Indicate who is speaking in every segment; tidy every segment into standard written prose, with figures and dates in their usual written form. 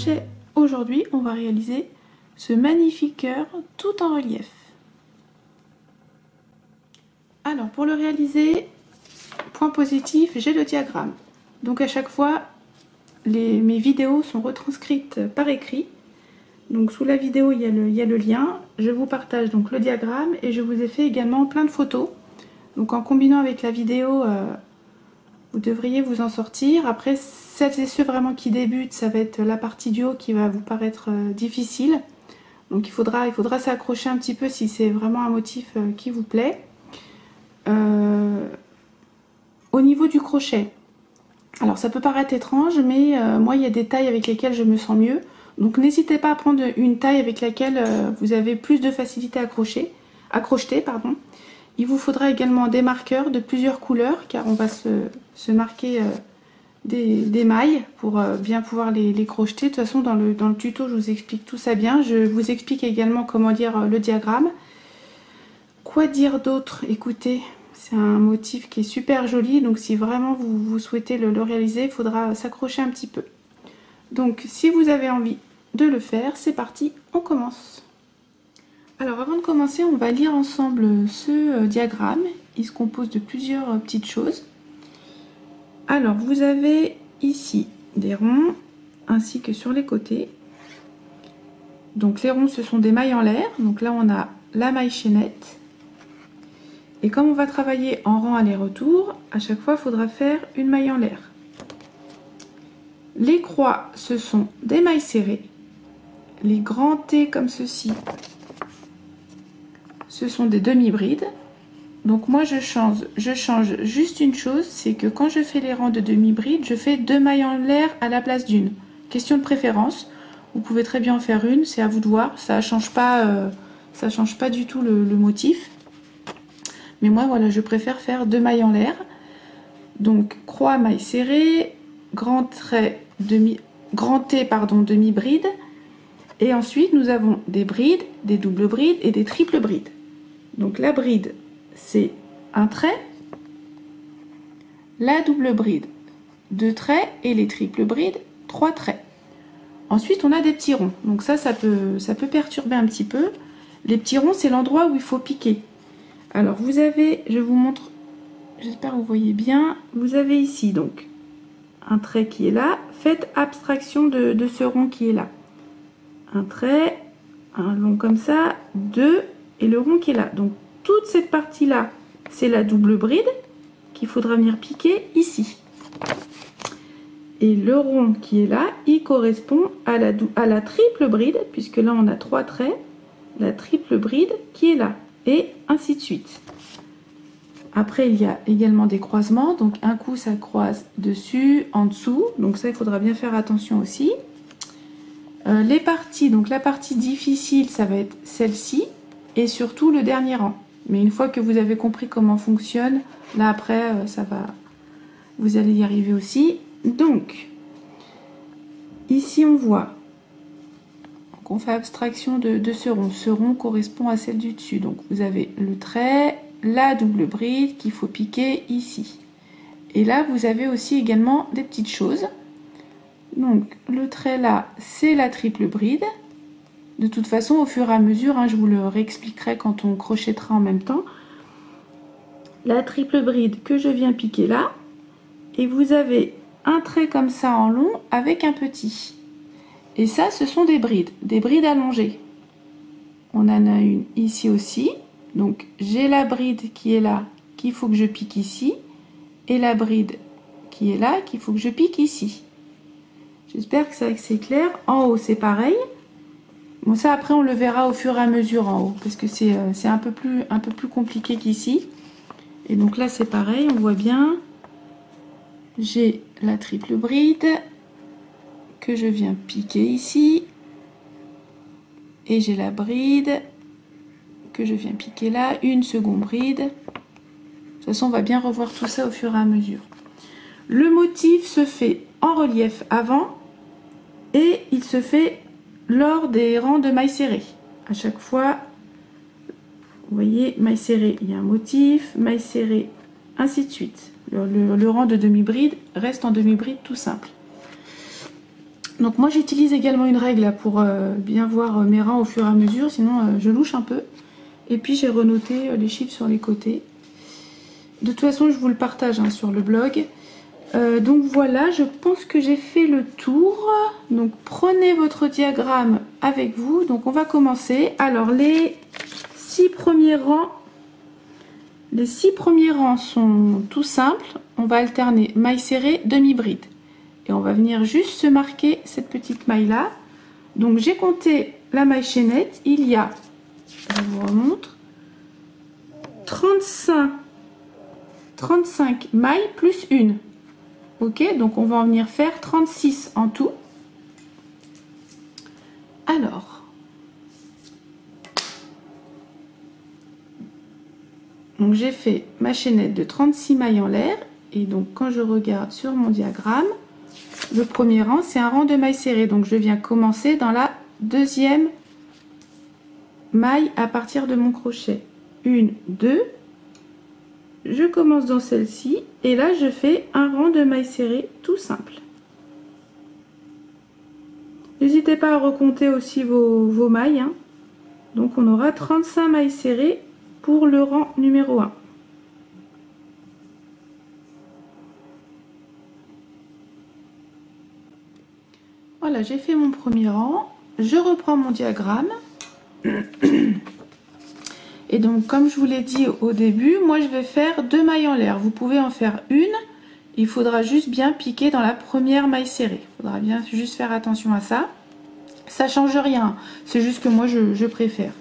Speaker 1: crochet aujourd'hui, on va réaliser ce magnifique cœur tout en relief. Alors pour le réaliser, point positif, j'ai le diagramme. Donc à chaque fois, mes vidéos sont retranscrites par écrit. Donc sous la vidéo, il y a le lien. Je vous partage donc le diagramme et je vous ai fait également plein de photos. Donc en combinant avec la vidéo, vous devriez vous en sortir. Après, celles et ceux vraiment qui débutent, ça va être la partie du haut qui va vous paraître difficile. Donc il faudra s'accrocher un petit peu si c'est vraiment un motif qui vous plaît. Au niveau du crochet, alors ça peut paraître étrange, mais moi il y a des tailles avec lesquelles je me sens mieux. Donc n'hésitez pas à prendre une taille avec laquelle vous avez plus de facilité à crocheter. Il vous faudra également des marqueurs de plusieurs couleurs, car on va se marquer des mailles pour bien pouvoir les crocheter. De toute façon, dans le tuto, je vous explique tout ça bien. Je vous explique également comment lire le diagramme. Quoi dire d'autre? Écoutez, c'est un motif qui est super joli, donc si vraiment vous souhaitez le réaliser, il faudra s'accrocher un petit peu. Donc si vous avez envie de le faire, c'est parti, on commence. Alors avant de commencer, on va lire ensemble ce diagramme. Il se compose de plusieurs petites choses. Alors vous avez ici des ronds ainsi que sur les côtés. Donc les ronds, ce sont des mailles en l'air. Donc là on a la maille chaînette. Et comme on va travailler en rang aller-retour, à chaque fois il faudra faire une maille en l'air. Les croix, ce sont des mailles serrées. Les grands T comme ceci, ce sont des demi-brides. Donc moi je change juste une chose, c'est que quand je fais les rangs de demi-brides, je fais 2 mailles en l'air à la place d'une. Question de préférence, vous pouvez très bien en faire une, c'est à vous de voir, ça change pas du tout le motif. Mais moi voilà, je préfère faire 2 mailles en l'air. Donc croix, maille serrée, grand T, demi-bride. Et ensuite nous avons des brides, des doubles brides et des triples brides. Donc la bride, c'est un trait, la double bride 2 traits et les triples brides 3 traits. Ensuite on a des petits ronds, donc ça peut perturber un petit peu. Les petits ronds, c'est l'endroit où il faut piquer. Alors vous avez, je vous montre, j'espère que vous voyez bien, vous avez ici donc un trait qui est là, faites abstraction de ce rond qui est là. Un trait, un long comme ça, 2 et le rond qui est là. Donc toute cette partie là, c'est la double bride qu'il faudra venir piquer ici. Et le rond qui est là, il correspond à la triple bride, puisque là on a 3 traits, la triple bride qui est là, et ainsi de suite. Après il y a également des croisements, donc un coup ça croise dessus, en dessous, donc ça il faudra bien faire attention aussi. Les parties, donc la partie difficile, ça va être celle-ci et surtout le dernier rang. Mais une fois que vous avez compris comment fonctionne, là après, vous allez y arriver aussi. Donc, ici on voit qu'on fait abstraction de ce rond. Ce rond correspond à celle du dessus. Donc vous avez le trait, la double bride qu'il faut piquer ici. Et là, vous avez aussi également des petites choses. Donc le trait là, c'est la triple bride. De toute façon, au fur et à mesure, je vous le réexpliquerai quand on crochettera en même temps. La triple bride que je viens piquer là. Et vous avez un trait comme ça en long avec un petit. Et ça, ce sont des brides allongées. On en a une ici aussi. Donc j'ai la bride qui est là, qu'il faut que je pique ici. Et la bride qui est là, qu'il faut que je pique ici. J'espère que c'est clair. En haut, c'est pareil. Bon, ça, après, on le verra au fur et à mesure en haut, parce que c'est un peu plus compliqué qu'ici. Et donc là, c'est pareil, on voit bien. J'ai la triple bride que je viens piquer ici. Et j'ai la bride que je viens piquer là. Une seconde bride. De toute façon, on va bien revoir tout ça au fur et à mesure. Le motif se fait en relief avant. Et il se fait lors des rangs de mailles serrées. À chaque fois, vous voyez, maille serrée, il y a un motif, maille serrée, ainsi de suite. Le rang de demi-bride reste en demi-bride tout simple. Donc moi j'utilise également une règle là, pour bien voir mes rangs au fur et à mesure, sinon je louche un peu. Et puis j'ai renoté les chiffres sur les côtés. De toute façon je vous le partage hein, sur le blog. Donc voilà, je pense que j'ai fait le tour. Donc prenez votre diagramme avec vous. Donc on va commencer. Alors les 6 premiers rangs. Les 6 premiers rangs sont tout simples. On va alterner maille serrée, demi-bride. Et on va venir juste se marquer cette petite maille là. Donc j'ai compté la maille chaînette. Il y a, je vous remontre, 35 mailles plus une. Ok, donc on va en venir faire 36 en tout. Alors, donc j'ai fait ma chaînette de 36 mailles en l'air. Et donc quand je regarde sur mon diagramme, le premier rang c'est un rang de mailles serrées. Donc je viens commencer dans la deuxième maille à partir de mon crochet. 1, 2. Je commence dans celle-ci et là je fais un rang de mailles serrées tout simple. N'hésitez pas à recompter aussi vos mailles. Hein. Donc on aura 35 mailles serrées pour le rang numéro 1. Voilà, j'ai fait mon premier rang. Je reprends mon diagramme. Et donc, comme je vous l'ai dit au début, moi je vais faire 2 mailles en l'air. Vous pouvez en faire une. Il faudra juste bien piquer dans la première maille serrée. Il faudra bien juste faire attention à ça. Ça change rien. C'est juste que moi je préfère.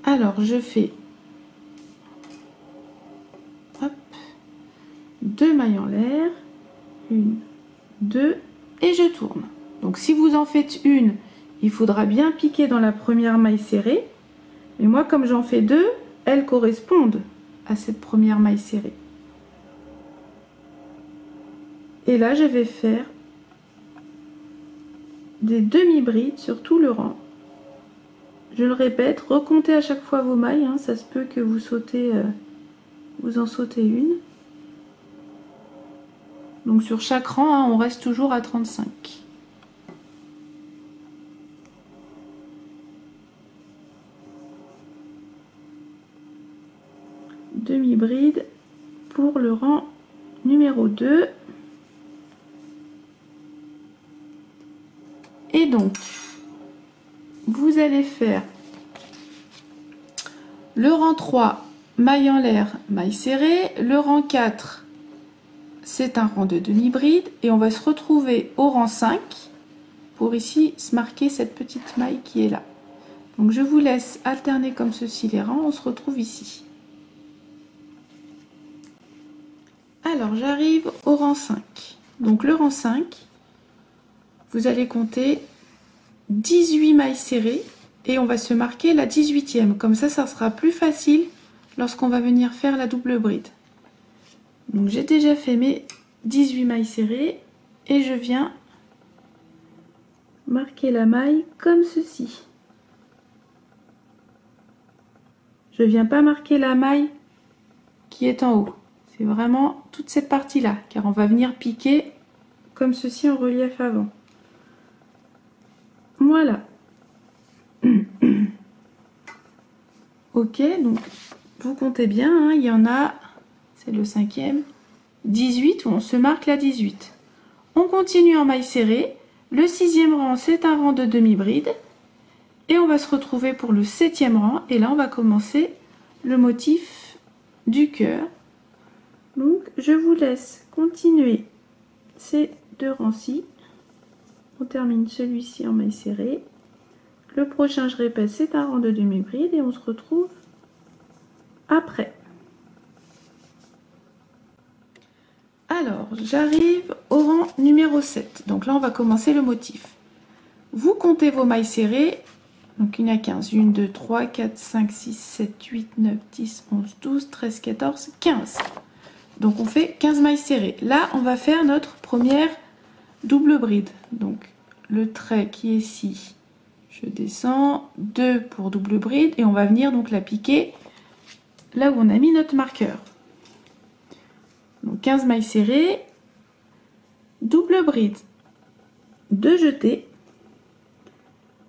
Speaker 1: Alors, je fais 2 mailles en l'air. 1, 2 et je tourne. Donc, si vous en faites une, il faudra bien piquer dans la première maille serrée. Mais moi, comme j'en fais 2, elles correspondent à cette première maille serrée. Et là, je vais faire des demi-brides sur tout le rang. Je le répète, recomptez à chaque fois vos mailles. Hein, ça se peut que vous sautez, vous en sautez une. Donc sur chaque rang, hein, on reste toujours à 35. Demi-bride pour le rang numéro 2. Et donc, vous allez faire le rang 3, maille en l'air, maille serrée. Le rang 4, c'est un rang de demi-bride. Et on va se retrouver au rang 5 pour ici se marquer cette petite maille qui est là. Donc, je vous laisse alterner comme ceci les rangs. On se retrouve ici. Alors, j'arrive au rang 5. Donc, le rang 5, vous allez compter 18 mailles serrées et on va se marquer la 18e. Comme ça sera plus facile lorsqu'on va venir faire la double bride. Donc, j'ai déjà fait mes 18 mailles serrées et je viens marquer la maille comme ceci. Je ne viens pas marquer la maille qui est en haut. C'est vraiment toute cette partie-là, car on va venir piquer comme ceci en relief avant. Voilà. Ok, donc vous comptez bien, hein, il y en a, c'est le 5e, 18 où on se marque la 18. On continue en maille serrée. Le 6e rang, c'est un rang de demi-bride. Et on va se retrouver pour le 7e rang. Et là, on va commencer le motif du cœur. Donc, je vous laisse continuer ces 2 rangs-ci. On termine celui-ci en maille serrée. Le prochain, je répète, c'est un rang de demi-bride et on se retrouve après. Alors, j'arrive au rang numéro 7. Donc là, on va commencer le motif. Vous comptez vos mailles serrées. Donc, il y en a 15. 1, 2, 3, 4, 5, 6, 7, 8, 9, 10, 11, 12, 13, 14, 15. Donc, on fait 15 mailles serrées. Là, on va faire notre première double bride. Donc, le trait qui est ici, je descends, 2 pour double bride. Et on va venir donc la piquer là où on a mis notre marqueur. Donc, 15 mailles serrées, double bride. 2 jetés.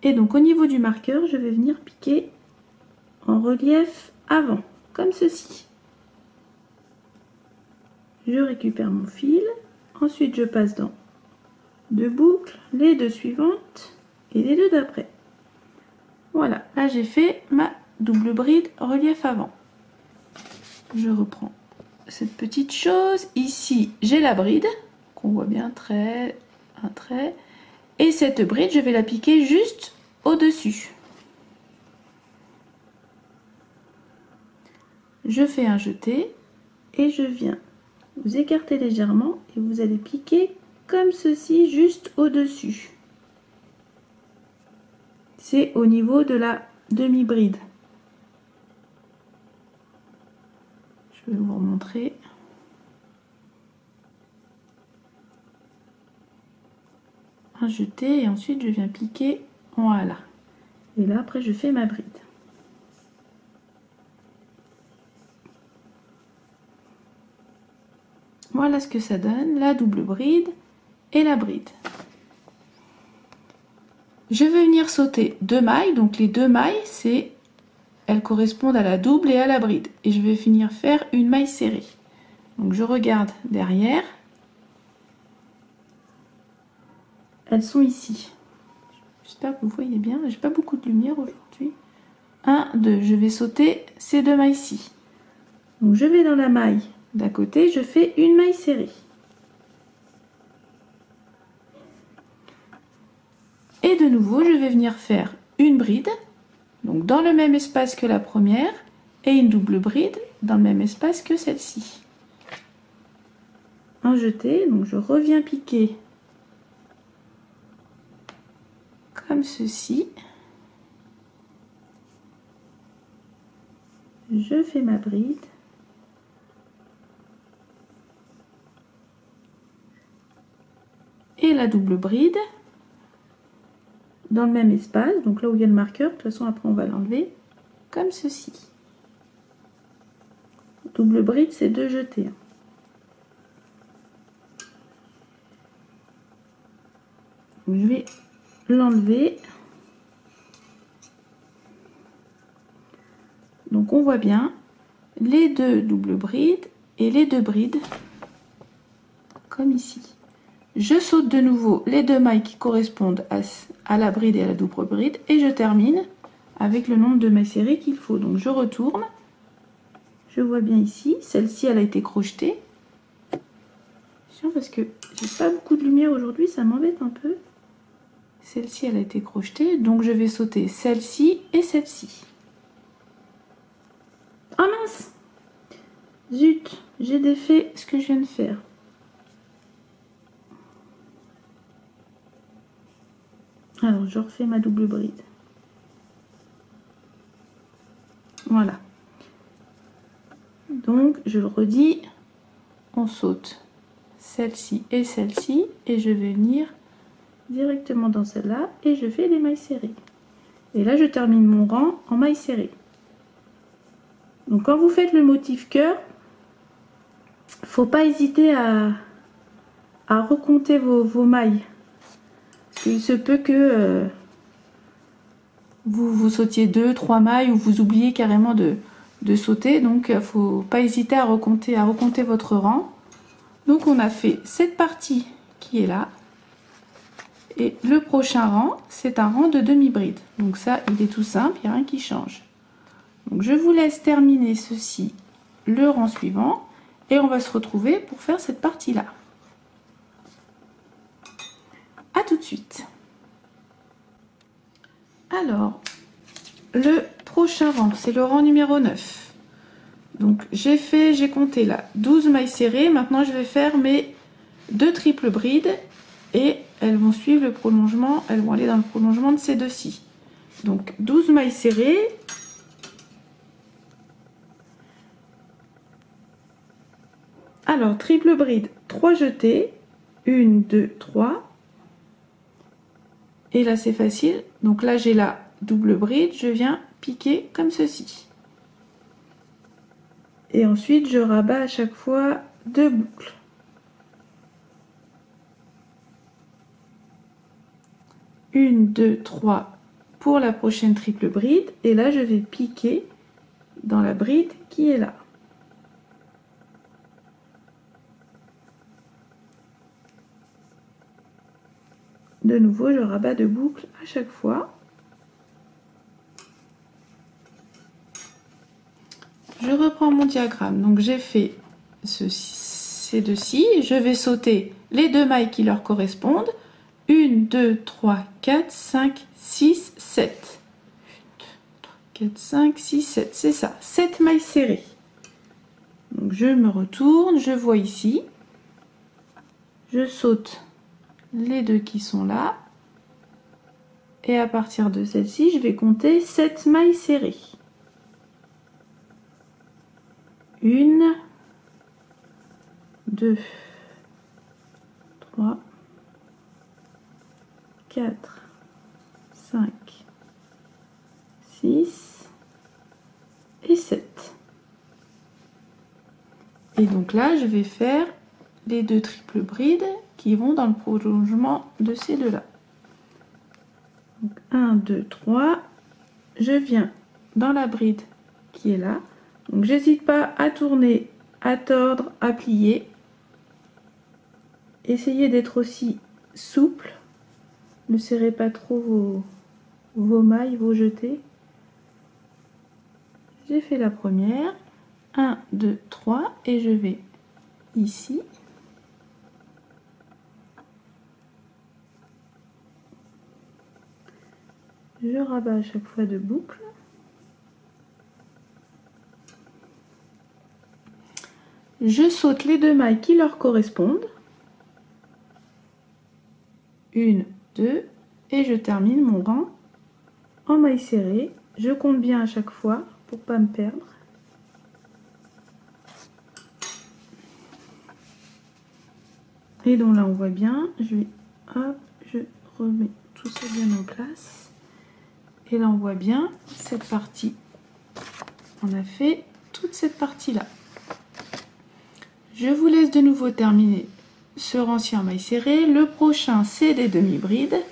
Speaker 1: Et donc au niveau du marqueur, je vais venir piquer en relief avant, comme ceci. Je récupère mon fil, ensuite je passe dans 2 boucles, les 2 suivantes et les 2 d'après. Voilà, là j'ai fait ma double bride relief avant. Je reprends cette petite chose. Ici, j'ai la bride, qu'on voit bien, trait, un trait. Et cette bride, je vais la piquer juste au-dessus. Je fais un jeté et je viens vous écarter légèrement et vous allez piquer comme ceci, juste au-dessus. C'est au niveau de la demi-bride. Je vais vous remontrer. Un jeté et ensuite je viens piquer, voilà. Et là après je fais ma bride. Voilà ce que ça donne, la double bride et la bride. Je vais venir sauter 2 mailles, donc les 2 mailles, elles correspondent à la double et à la bride. Et je vais venir faire une maille serrée. Donc je regarde derrière. Elles sont ici. J'espère que vous voyez bien, j'ai pas beaucoup de lumière aujourd'hui. 1, 2, je vais sauter ces 2 mailles-ci. Donc je vais dans la maille d'à côté, je fais une maille serrée. Et de nouveau, je vais venir faire une bride, donc dans le même espace que la première, et une double bride dans le même espace que celle-ci. Un jeté, donc je reviens piquer comme ceci. Je fais ma bride. Et la double bride dans le même espace, donc là où il y a le marqueur, de toute façon après on va l'enlever, comme ceci. Double bride, c'est 2 jetés. Je vais l'enlever. Donc on voit bien les 2 doubles brides et les 2 brides, comme ici. Je saute de nouveau les 2 mailles qui correspondent à la bride et à la double bride et je termine avec le nombre de mailles serrées qu'il faut. Donc je retourne, je vois bien ici, celle-ci elle a été crochetée. Parce que j'ai pas beaucoup de lumière aujourd'hui, ça m'embête un peu. Celle-ci elle a été crochetée, donc je vais sauter celle-ci et celle-ci. Ah mince! Zut, j'ai défait ce que je viens de faire. Alors, je refais ma double bride. Voilà. Donc, je le redis, on saute celle-ci, et je vais venir directement dans celle-là, et je fais les mailles serrées. Et là, je termine mon rang en mailles serrées. Donc, quand vous faites le motif cœur, faut pas hésiter à recompter vos mailles. Il se peut que vous sautiez 2, 3 mailles ou vous oubliez carrément de sauter. Donc, il ne faut pas hésiter à recompter votre rang. Donc, on a fait cette partie qui est là. Et le prochain rang, c'est un rang de demi-bride. Donc ça, il est tout simple, il n'y a rien qui change. Donc, je vous laisse terminer ceci, le rang suivant. Et on va se retrouver pour faire cette partie-là. A tout de suite. Alors, le prochain rang, c'est le rang numéro 9. Donc, j'ai compté là 12 mailles serrées. Maintenant, je vais faire mes 2 triples brides et elles vont suivre le prolongement, elles vont aller dans le prolongement de ces deux-ci. Donc, 12 mailles serrées. Alors, triple bride, 3 jetés. 1, 2, 3. Et là, c'est facile. Donc là, j'ai la double bride. Je viens piquer comme ceci. Et ensuite, je rabats à chaque fois 2 boucles. 1, 2, 3 pour la prochaine triple bride. Et là, je vais piquer dans la bride qui est là. De nouveau, je rabats de boucle à chaque fois. Je reprends mon diagramme. Donc, j'ai fait ces deux-ci. Je vais sauter les 2 mailles qui leur correspondent. 1, 2, 3, 4, 5, 6, 7. 4, 5, 6, 7. C'est ça. 7 mailles serrées. Donc, je me retourne. Je vois ici. Je saute les 2 qui sont là. Et à partir de celle-ci, je vais compter 7 mailles serrées. 1, 2, 3, 4, 5, 6 et 7. Et donc là, je vais faire les 2 triples brides qui vont dans le prolongement de ces deux-là. 1, 2, 3. Je viens dans la bride qui est là. Donc, j'hésite pas à tourner, à tordre, à plier. Essayez d'être aussi souple. Ne serrez pas trop vos mailles, vos jetés. J'ai fait la première. 1, 2, 3. Et je vais ici. Je rabats à chaque fois de boucle. Je saute les 2 mailles qui leur correspondent. 1, 2 et je termine mon rang en mailles serrées. Je compte bien à chaque fois pour pas me perdre. Et donc là on voit bien, je remets tout ça bien en place. Et là on voit bien cette partie. On a fait toute cette partie là. Je vous laisse de nouveau terminer ce rang-ci en mailles serrées. Le prochain, c'est des demi-brides.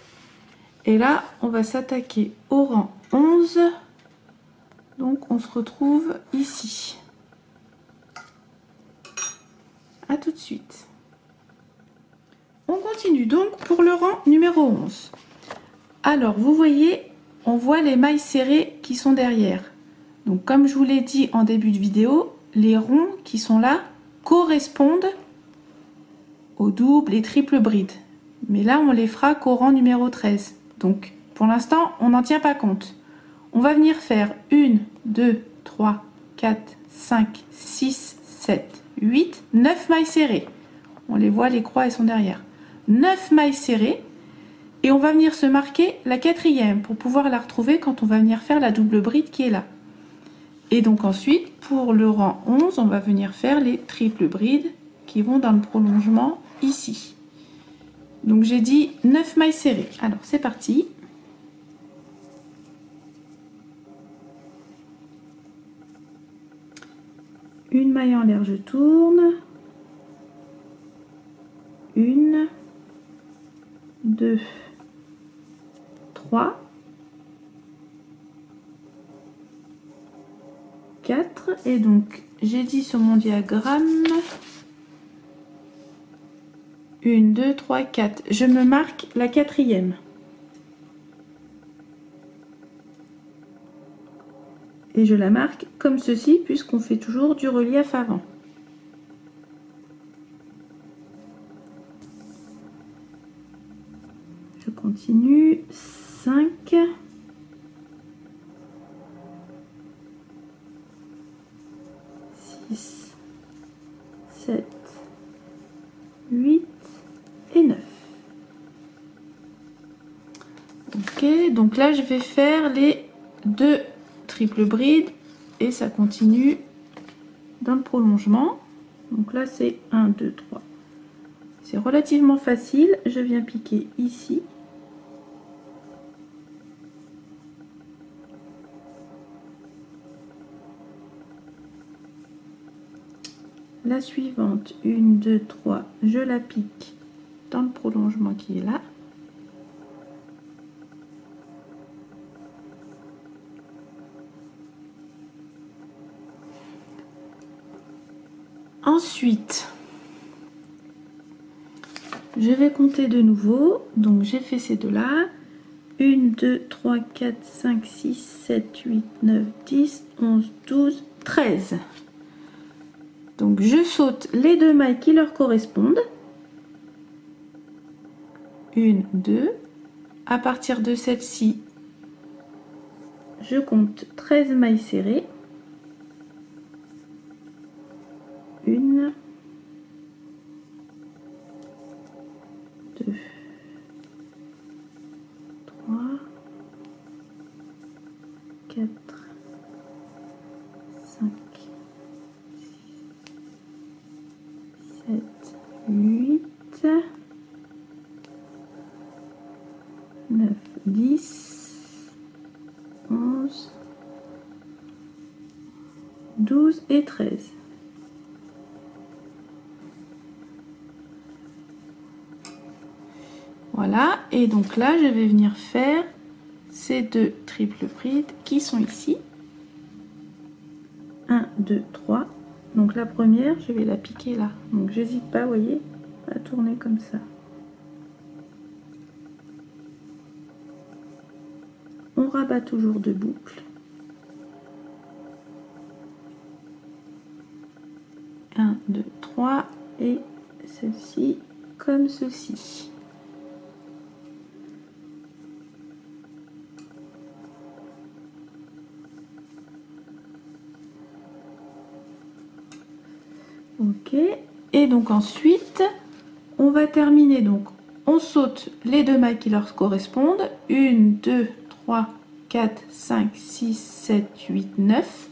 Speaker 1: Et là, on va s'attaquer au rang 11. Donc, on se retrouve ici. À tout de suite. On continue donc pour le rang numéro 11. Alors, vous voyez, on voit les mailles serrées qui sont derrière. Donc, comme je vous l'ai dit en début de vidéo, les ronds qui sont là correspondent aux doubles et triples brides. Mais là, on les fera qu'au rang numéro 13. Donc, pour l'instant, on n'en tient pas compte. On va venir faire 1, 2, 3, 4, 5, 6, 7, 8, 9 mailles serrées. On les voit, les croix, elles sont derrière. 9 mailles serrées. Et on va venir se marquer la 4e pour pouvoir la retrouver quand on va venir faire la double bride qui est là. Et donc ensuite, pour le rang 11, on va venir faire les triples brides qui vont dans le prolongement ici. Donc j'ai dit 9 mailles serrées. Alors c'est parti. Une maille en l'air, je tourne. 1, 2, 3, 4. Et donc j'ai dit sur mon diagramme 1, 2, 3, 4. Je me marque la 4e. Et je la marque comme ceci puisqu'on fait toujours du relief avant. Je continue. 5. 6, 7, 8 et 9. Ok, donc là je vais faire les 2 triples brides et ça continue dans le prolongement. Donc là c'est 1, 2, 3. C'est relativement facile. Je viens piquer ici. La suivante, 1, 2, 3, je la pique dans le prolongement qui est là. Ensuite, je vais compter de nouveau. Donc j'ai fait ces deux-là. 1, 2, 3, 4, 5, 6, 7, 8, 9, 10, 11, 12, 13. Donc je saute les deux mailles qui leur correspondent. 1, 2. À partir de celle-ci, je compte 13 mailles serrées. 1, 2, 3, 4, 5, 7, 8, 9, 10, 11, 12 et 13. Voilà, et donc là, je vais venir faire ces deux triples brides qui sont ici. 1, 2, 3. Donc la première, je vais la piquer là. Donc j'hésite pas, vous voyez, à tourner comme ça. On rabat toujours deux boucles. 1, 2, 3 et celle-ci comme ceci. Ok, et donc ensuite on va terminer, donc on saute les deux mailles qui leur correspondent. 1, 2, 3, 4, 5, 6, 7, 8, 9,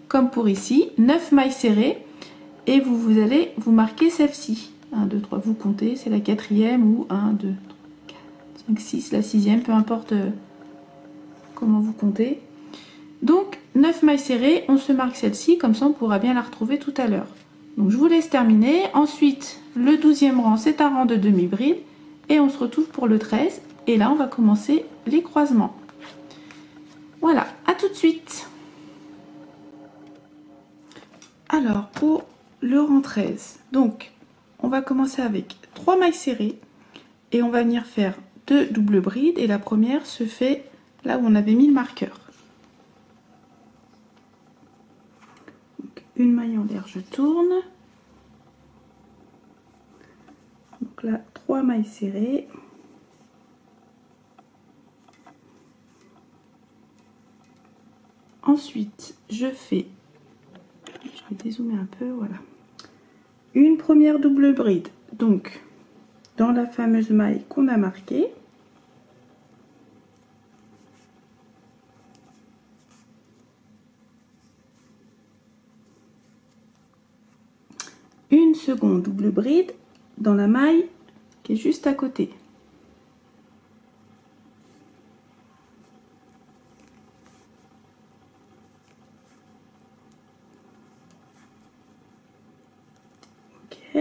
Speaker 1: comme pour ici, 9 mailles serrées, et vous allez vous marquer celle-ci. 1, 2, 3, vous comptez, c'est la quatrième, ou 1, 2, 3, 4, 5, 6, la sixième, peu importe comment vous comptez. Donc 9 mailles serrées, on se marque celle-ci, comme ça on pourra bien la retrouver tout à l'heure. Donc je vous laisse terminer. Ensuite, le 12e rang, c'est un rang de demi-bride. Et on se retrouve pour le 13. Et là, on va commencer les croisements. Voilà, à tout de suite. Alors, pour le rang 13, donc, on va commencer avec 3 mailles serrées. Et on va venir faire 2 doubles brides. Et la première se fait là où on avait mis le marqueur. Une maille en l'air, je tourne. Donc là, 3 mailles serrées. Ensuite, je fais, je vais dézoomer un peu, voilà. Une première double bride, donc dans la fameuse maille qu'on a marquée. Une seconde double bride dans la maille qui est juste à côté. Ok.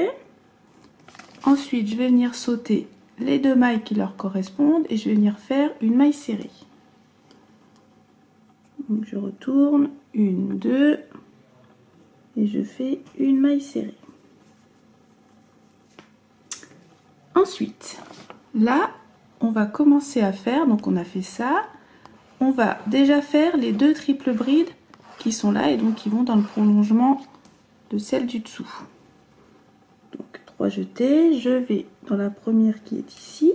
Speaker 1: Ensuite, je vais venir sauter les deux mailles qui leur correspondent et je vais venir faire une maille serrée. Donc je retourne, 1, 2 et je fais une maille serrée. Ensuite, là, on va commencer à faire, donc on a fait ça, on va déjà faire les deux triples brides qui sont là et donc qui vont dans le prolongement de celle du dessous. Donc 3 jetés, je vais dans la première qui est ici.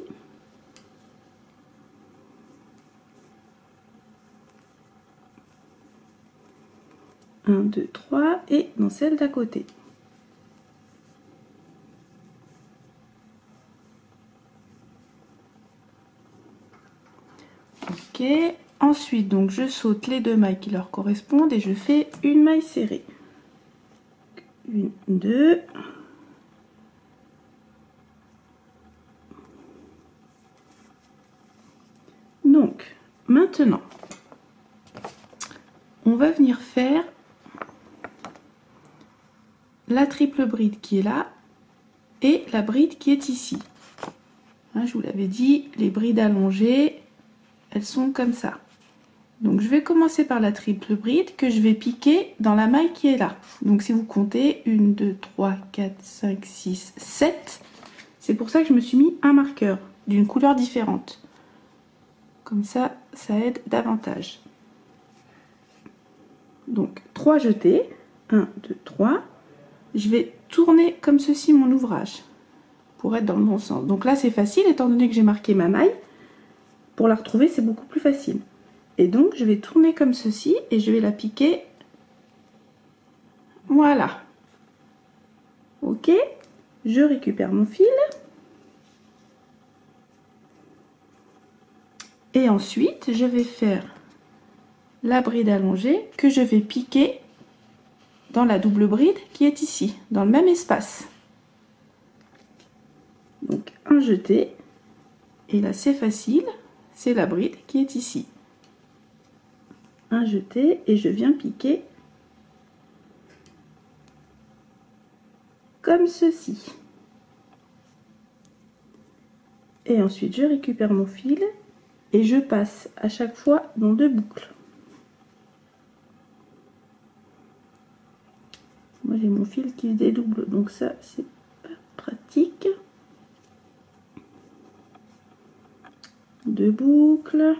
Speaker 1: Un, 2, 3 et dans celle d'à côté. Ok, ensuite donc je saute les deux mailles qui leur correspondent et je fais une maille serrée. 1, 2. Donc maintenant, on va venir faire la triple bride qui est là et la bride qui est ici. Hein, je vous l'avais dit, les brides allongées, elles sont comme ça. Donc je vais commencer par la triple bride que je vais piquer dans la maille qui est là. Donc si vous comptez 1, 2, 3, 4, 5, 6, 7, c'est pour ça que je me suis mis un marqueur d'une couleur différente. Comme ça, ça aide davantage. Donc 3 jetés, 1, 2, 3. Je vais tourner comme ceci mon ouvrage pour être dans le bon sens. Donc là c'est facile étant donné que j'ai marqué ma maille. Pour la retrouver c'est beaucoup plus facile. Et donc je vais tourner comme ceci et je vais la piquer. Voilà. Ok, je récupère mon fil. Et ensuite je vais faire la bride allongée que je vais piquer dans la double bride qui est ici, dans le même espace. Donc un jeté, et là c'est facile, c'est la bride qui est ici. Un jeté et je viens piquer comme ceci. Et ensuite je récupère mon fil et je passe à chaque fois dans 2 boucles. Moi j'ai mon fil qui se dédouble, donc ça c'est pas pratique. 2 boucles.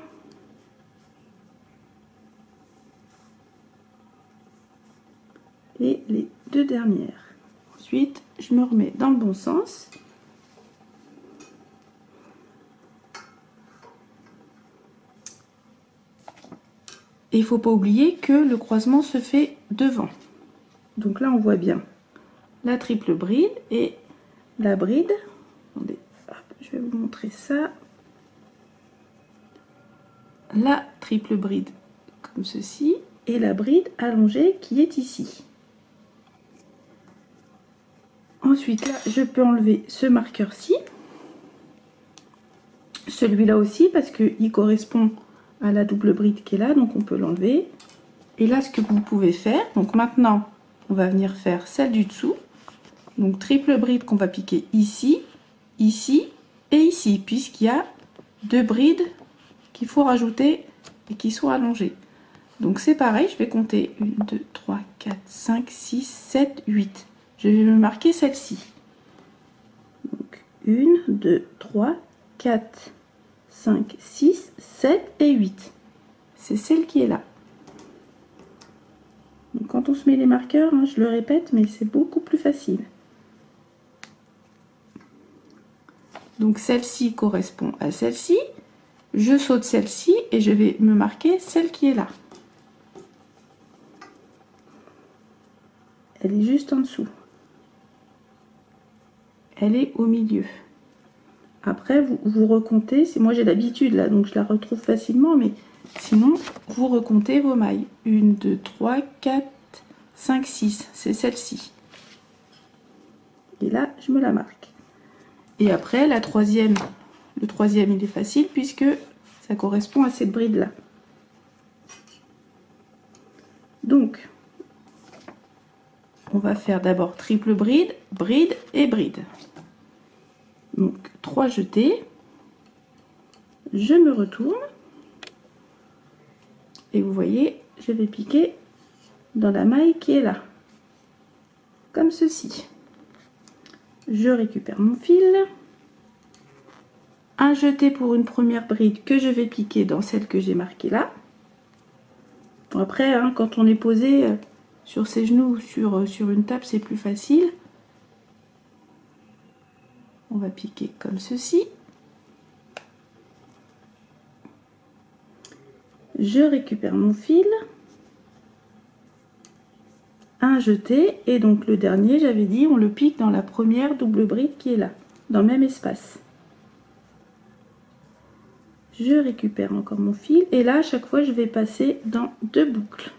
Speaker 1: Et les 2 dernières. Ensuite, je me remets dans le bon sens. Et il ne faut pas oublier que le croisement se fait devant. Donc là, on voit bien la triple bride et la bride. Attendez, hop, je vais vous montrer ça. La triple bride comme ceci et la bride allongée qui est ici. Ensuite, là, je peux enlever ce marqueur-ci. Celui-là aussi, parce qu'il correspond à la double bride qui est là, donc on peut l'enlever. Et là, ce que vous pouvez faire, donc maintenant, on va venir faire celle du dessous. Donc, triple bride qu'on va piquer ici, ici et ici, puisqu'il y a 2 brides qu'il faut rajouter et qui sont allongées. Donc, c'est pareil, je vais compter 1, 2, 3, 4, 5, 6, 7, 8. Je vais me marquer celle-ci. Donc 1, 2, 3, 4, 5, 6, 7 et 8. C'est celle qui est là. Donc quand on se met les marqueurs, hein, je le répète, mais c'est beaucoup plus facile. Donc celle-ci correspond à celle-ci. Je saute celle-ci et je vais me marquer celle qui est là. Elle est juste en dessous. Elle est au milieu. Après, vous recomptez. Moi, j'ai l'habitude là, donc je la retrouve facilement. Mais sinon, vous recomptez vos mailles. 1, 2, 3, 4, 5, 6. C'est celle-ci. Et là, je me la marque. Et après, la troisième, le troisième, il est facile puisque ça correspond à cette bride-là. Donc, on va faire d'abord triple bride, bride et bride. Donc 3 jetés, je me retourne et vous voyez, je vais piquer dans la maille qui est là, comme ceci. Je récupère mon fil, un jeté pour une première bride que je vais piquer dans celle que j'ai marquée là. Après, hein, quand on est posé sur ses genoux ou sur une table, c'est plus facile. On va piquer comme ceci. Je récupère mon fil, un jeté, et donc le dernier, j'avais dit, on le pique dans la première double bride qui est là, dans le même espace. Je récupère encore mon fil, et là, à chaque fois, je vais passer dans 2 boucles.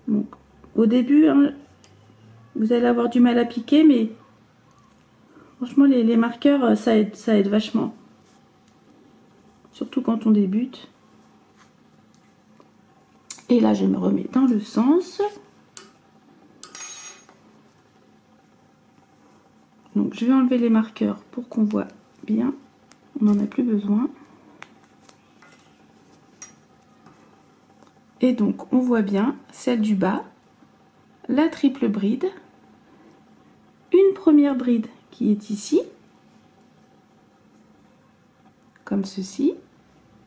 Speaker 1: Donc, au début, hein, vous allez avoir du mal à piquer, mais franchement, les marqueurs, ça aide vachement. Surtout quand on débute. Et là, je me remets dans le sens. Donc je vais enlever les marqueurs pour qu'on voit bien. On n'en a plus besoin. Et donc on voit bien celle du bas, la triple bride, une première bride qui est ici, comme ceci,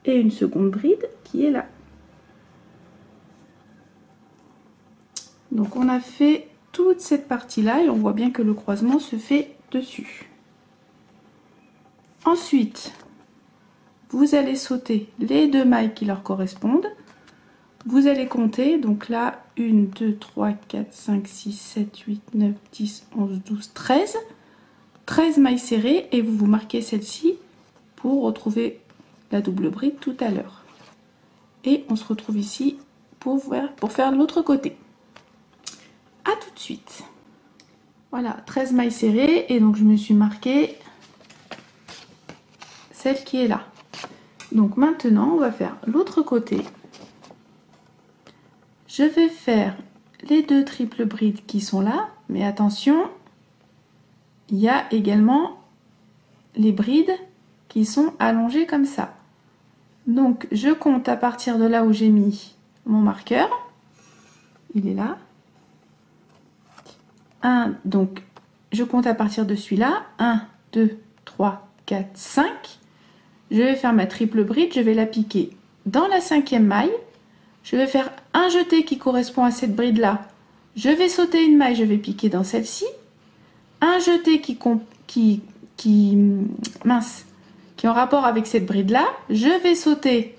Speaker 1: et une seconde bride qui est là. Donc on a fait toute cette partie-là et on voit bien que le croisement se fait dessus. Ensuite, vous allez sauter les 2 mailles qui leur correspondent. Vous allez compter, donc là, 1, 2, 3, 4, 5, 6, 7, 8, 9, 10, 11, 12, 13. 13 mailles serrées et vous vous marquez celle-ci pour retrouver la double bride tout à l'heure. Et on se retrouve ici pour faire l'autre côté. A tout de suite. Voilà, 13 mailles serrées et donc je me suis marqué celle qui est là. Donc maintenant, on va faire l'autre côté. Je vais faire les 2 triples brides qui sont là, mais attention, il y a également les brides qui sont allongées comme ça. Donc je compte à partir de là où j'ai mis mon marqueur. Il est là. 1, donc je compte à partir de celui-là. 1, 2, 3, 4, 5. Je vais faire ma triple bride, je vais la piquer dans la 5e maille. Je vais faire un jeté qui correspond à cette bride là. Je vais sauter une maille, je vais piquer dans celle-ci. Un jeté qui est en rapport avec cette bride là. Je vais sauter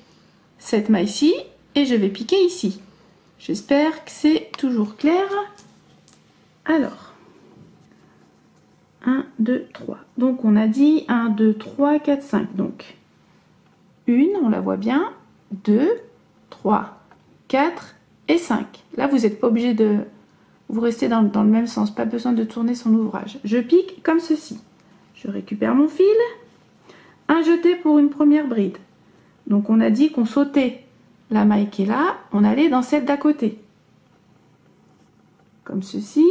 Speaker 1: cette maille-ci et je vais piquer ici. J'espère que c'est toujours clair. Alors, 1, 2, 3. Donc on a dit 1, 2, 3, 4, 5. Donc, 1, on la voit bien. 2, 3, 4 et 5. Là, vous n'êtes pas obligé de... Vous restez dans le même sens. Pas besoin de tourner son ouvrage. Je pique comme ceci. Je récupère mon fil. Un jeté pour une première bride. Donc on a dit qu'on sautait la maille qui est là. On allait dans celle d'à côté. Comme ceci.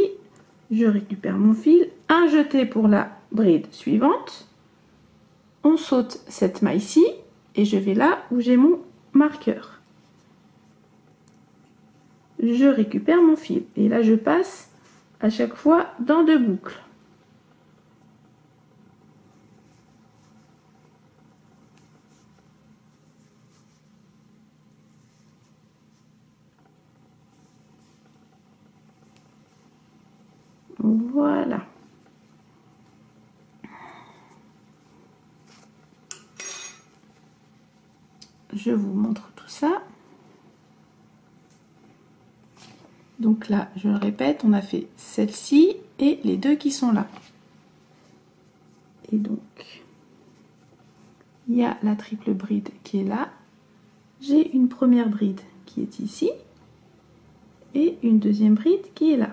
Speaker 1: Je récupère mon fil. Un jeté pour la bride suivante. On saute cette maille-ci. Et je vais là où j'ai mon marqueur. Je récupère mon fil et là je passe à chaque fois dans 2 boucles. Voilà. Je vous montre tout ça. Donc là, je le répète, on a fait celle-ci et les 2 qui sont là. Et donc, il y a la triple bride qui est là. J'ai une première bride qui est ici et une deuxième bride qui est là.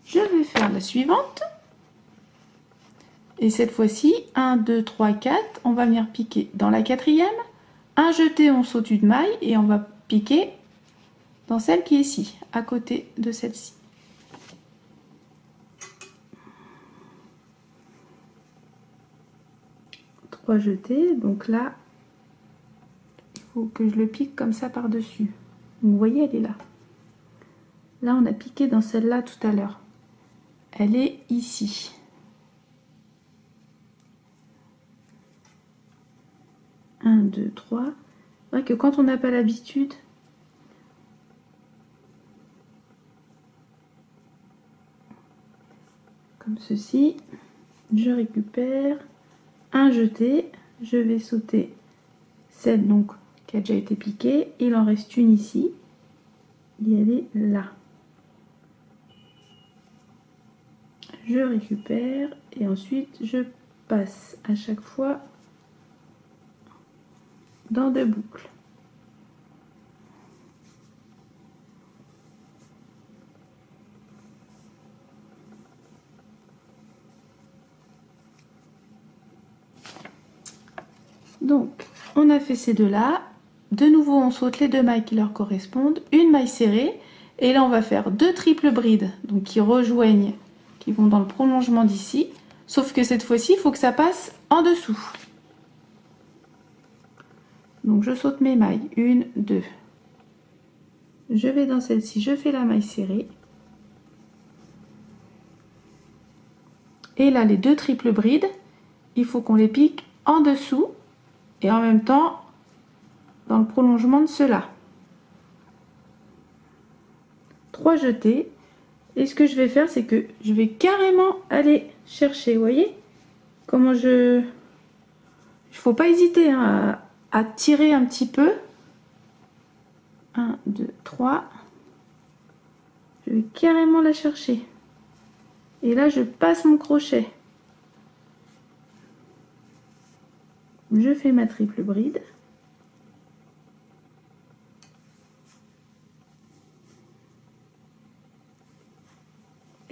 Speaker 1: Je vais faire la suivante. Et cette fois-ci, 1, 2, 3, 4, on va venir piquer dans la 4e. Un jeté, on saute une maille et on va piquer dans celle qui est ici, à côté de celle-ci. Trois jetés, donc là, il faut que je le pique comme ça par-dessus. Vous voyez, elle est là. Là, on a piqué dans celle-là tout à l'heure. Elle est ici. Un, 2, 3. C'est vrai que quand on n'a pas l'habitude, comme ceci, je récupère un jeté, je vais sauter celle donc qui a déjà été piquée, il en reste une ici, et elle est là. Je récupère et ensuite je passe à chaque fois dans 2 boucles. Donc, on a fait ces 2 là. De nouveau, on saute les 2 mailles qui leur correspondent. Une maille serrée. Et là, on va faire 2 triples brides, donc qui rejoignent, qui vont dans le prolongement d'ici. Sauf que cette fois-ci, il faut que ça passe en dessous. Donc, je saute mes mailles. 1, 2. Je vais dans celle-ci, je fais la maille serrée. Et là, les 2 triples brides, il faut qu'on les pique en dessous et en même temps dans le prolongement de cela. 3 jetés. Et ce que je vais faire, c'est que je vais carrément aller chercher, vous voyez comment il faut pas hésiter hein, à tirer un petit peu. 1, 2, 3. Je vais carrément la chercher. Et là, je passe mon crochet. Je fais ma triple bride.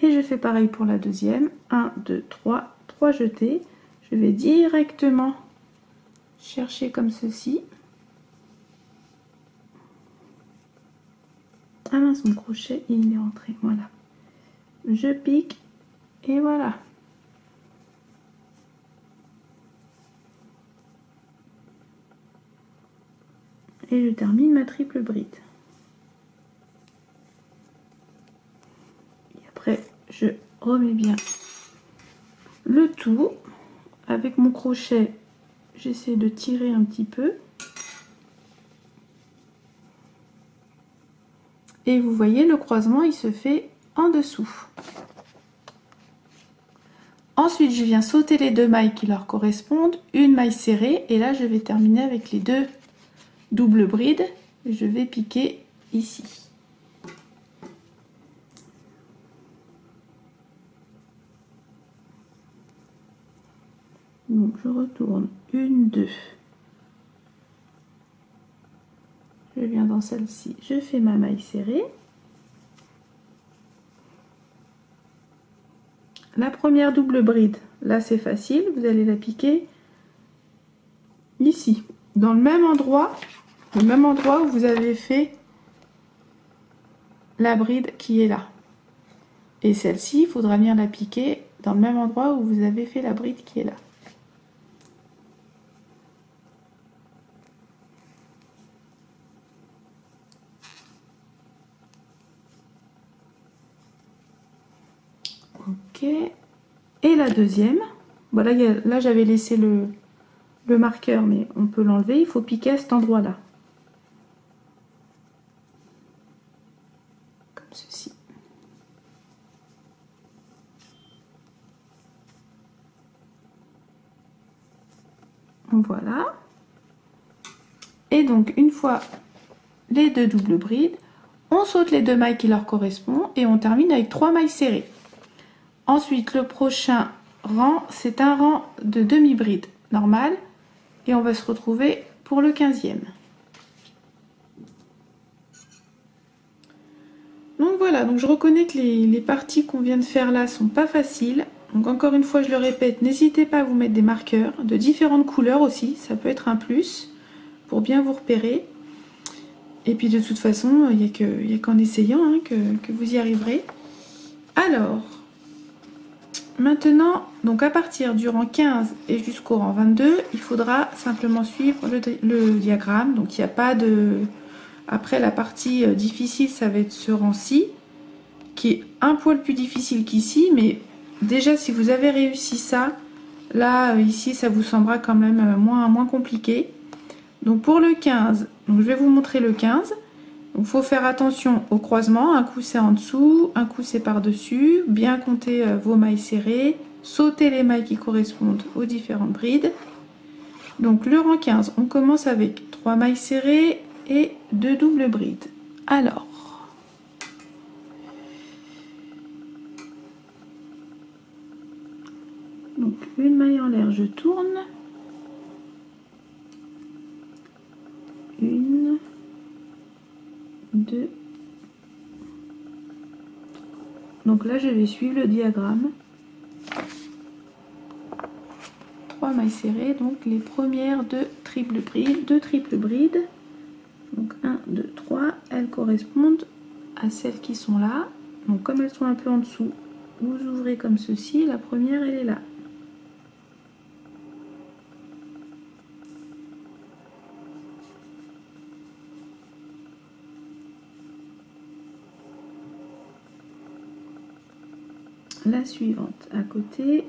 Speaker 1: Et je fais pareil pour la deuxième. 1, 2, 3. 3 jetés. Je vais directement chercher comme ceci. Ah mince, mon crochet, il est rentré. Voilà. Je pique et voilà. Et je termine ma triple bride. Et après, je remets bien le tout. Avec mon crochet, j'essaie de tirer un petit peu. Et vous voyez, le croisement, il se fait en dessous. Ensuite, je viens sauter les 2 mailles qui leur correspondent, une maille serrée, et là, je vais terminer avec les 2 doubles brides. Je vais piquer ici. Donc, je retourne 1, 2. Je viens dans celle-ci, je fais ma maille serrée. La première double bride, là c'est facile, vous allez la piquer ici, dans le même endroit où vous avez fait la bride qui est là. Et celle-ci, il faudra venir la piquer dans le même endroit où vous avez fait la bride qui est là. Ok, et la deuxième, voilà, là j'avais laissé le marqueur, mais on peut l'enlever, il faut piquer à cet endroit là, comme ceci. Voilà, et donc une fois les 2 doubles brides, on saute les 2 mailles qui leur correspondent et on termine avec 3 mailles serrées. Ensuite, le prochain rang, c'est un rang de demi-bride normal. Et on va se retrouver pour le 15e. Donc voilà, donc je reconnais que les parties qu'on vient de faire là sont pas faciles. Donc encore une fois, je le répète, n'hésitez pas à vous mettre des marqueurs de différentes couleurs aussi. Ça peut être un plus pour bien vous repérer. Et puis de toute façon, il n'y a qu'en essayant hein, que vous y arriverez. Alors... Maintenant, donc à partir du rang 15 et jusqu'au rang 22, il faudra simplement suivre le diagramme. Donc il n'y a pas de... Après la partie difficile, ça va être ce rang-ci, qui est un poil plus difficile qu'ici. Mais déjà, si vous avez réussi ça, là, ici, ça vous semblera quand même moins compliqué. Donc pour le 15, donc je vais vous montrer le 15. Il faut faire attention au croisement, un coup c'est en dessous, un coup c'est par-dessus, bien compter vos mailles serrées, sauter les mailles qui correspondent aux différentes brides. Donc le rang 15, on commence avec 3 mailles serrées et 2 doubles brides. Alors, donc une maille en l'air, je tourne, une, 2. Donc là, je vais suivre le diagramme. 3 mailles serrées, donc les premières 2 triples brides. Donc 1, 2, 3, elles correspondent à celles qui sont là. Donc comme elles sont un peu en dessous, vous ouvrez comme ceci. La première, elle est là. La suivante à côté.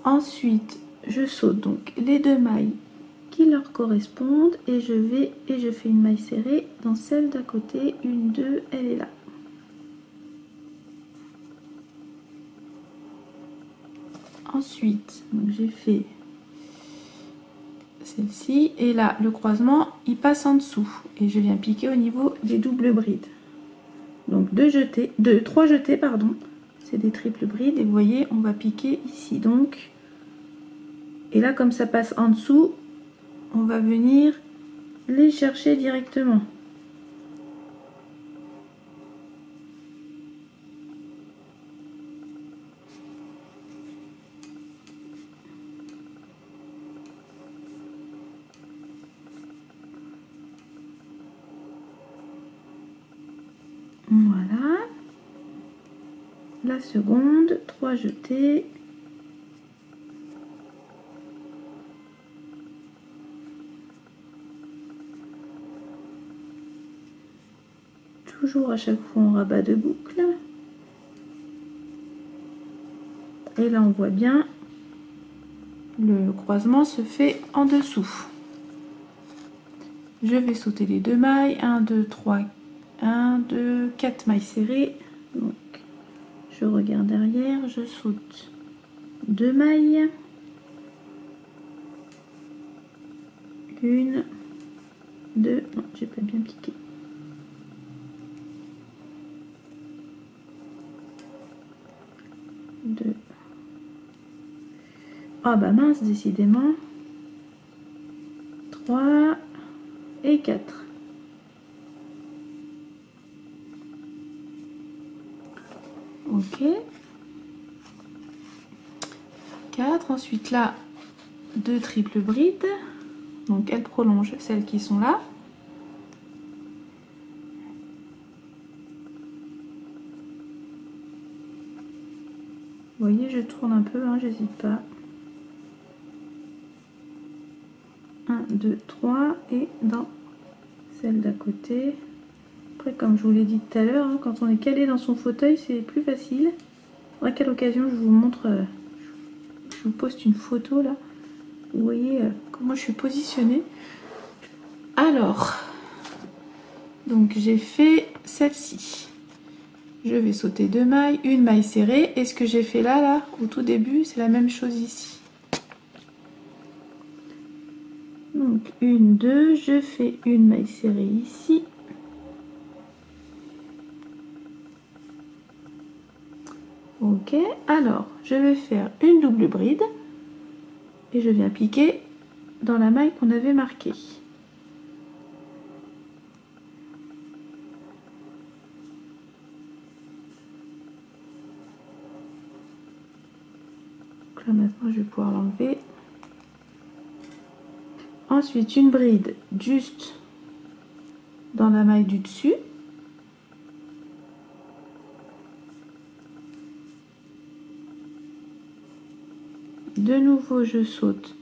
Speaker 1: Ensuite, je saute donc les 2 mailles qui leur correspondent et je fais une maille serrée dans celle d'à côté. 1, 2, elle est là. Ensuite, j'ai fait celle-ci et là le croisement il passe en dessous et je viens piquer au niveau des doubles brides. Donc 3 jetés pardon, c'est des triples brides et vous voyez on va piquer ici donc. Et là comme ça passe en dessous, on va venir les chercher directement. Voilà. La seconde, 3 jetés. Toujours à chaque fois en rabat de boucle. Et là on voit bien le croisement se fait en dessous. Je vais sauter les 2 mailles, 1, 2, 3, 1, 2, 4 mailles serrées. Donc je regarde derrière, je saute 2 mailles, 1, 2, non j'ai pas bien piqué. Ah bah mince, décidément. 3 et 4. Ok. 4. Ensuite là, 2 triples brides. Donc elles prolongent celles qui sont là. Vous voyez, je tourne un peu, hein, j'hésite pas. 1, 2, 3 et dans celle d'à côté. Après, comme je vous l'ai dit tout à l'heure, hein, quand on est calé dans son fauteuil, c'est plus facile. À quelle occasion je vous montre, je vous poste une photo là. Vous voyez comment je suis positionnée. Alors, donc j'ai fait celle-ci. Je vais sauter 2 mailles, une maille serrée. Et ce que j'ai fait là, au tout début, c'est la même chose ici. Donc 1, 2, je fais une maille serrée ici. Ok, alors je vais faire une double bride et je viens piquer dans la maille qu'on avait marquée. Donc là maintenant je vais pouvoir l'enlever. Ensuite une bride juste dans la maille du dessus. De nouveau je saute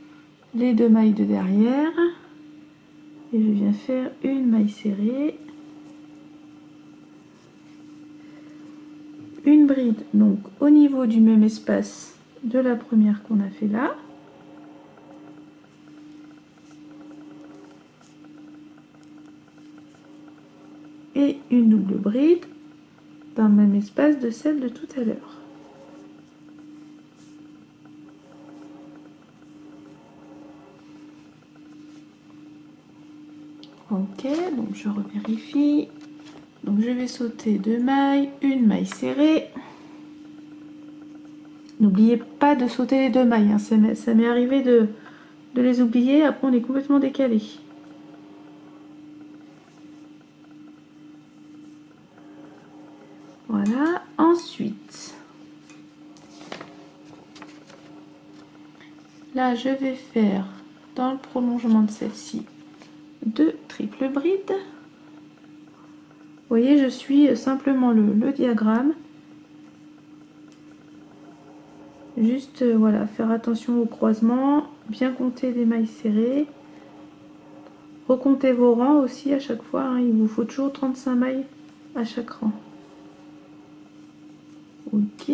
Speaker 1: les 2 mailles de derrière et je viens faire une maille serrée, une bride donc au niveau du même espace de la première qu'on a fait là, et une double bride dans le même espace de celle de tout à l'heure. Ok, donc je revérifie. Donc je vais sauter 2 mailles, une maille serrée. N'oubliez pas de sauter les 2 mailles, hein. Ça m'est arrivé de les oublier, après on est complètement décalé. Voilà, ensuite Là, je vais faire dans le prolongement de celle-ci 2 triples brides. Vous voyez, je suis simplement le diagramme. Juste, voilà, faire attention au croisement, bien compter les mailles serrées. Recomptez vos rangs aussi à chaque fois, hein, il vous faut toujours 35 mailles à chaque rang. Ok.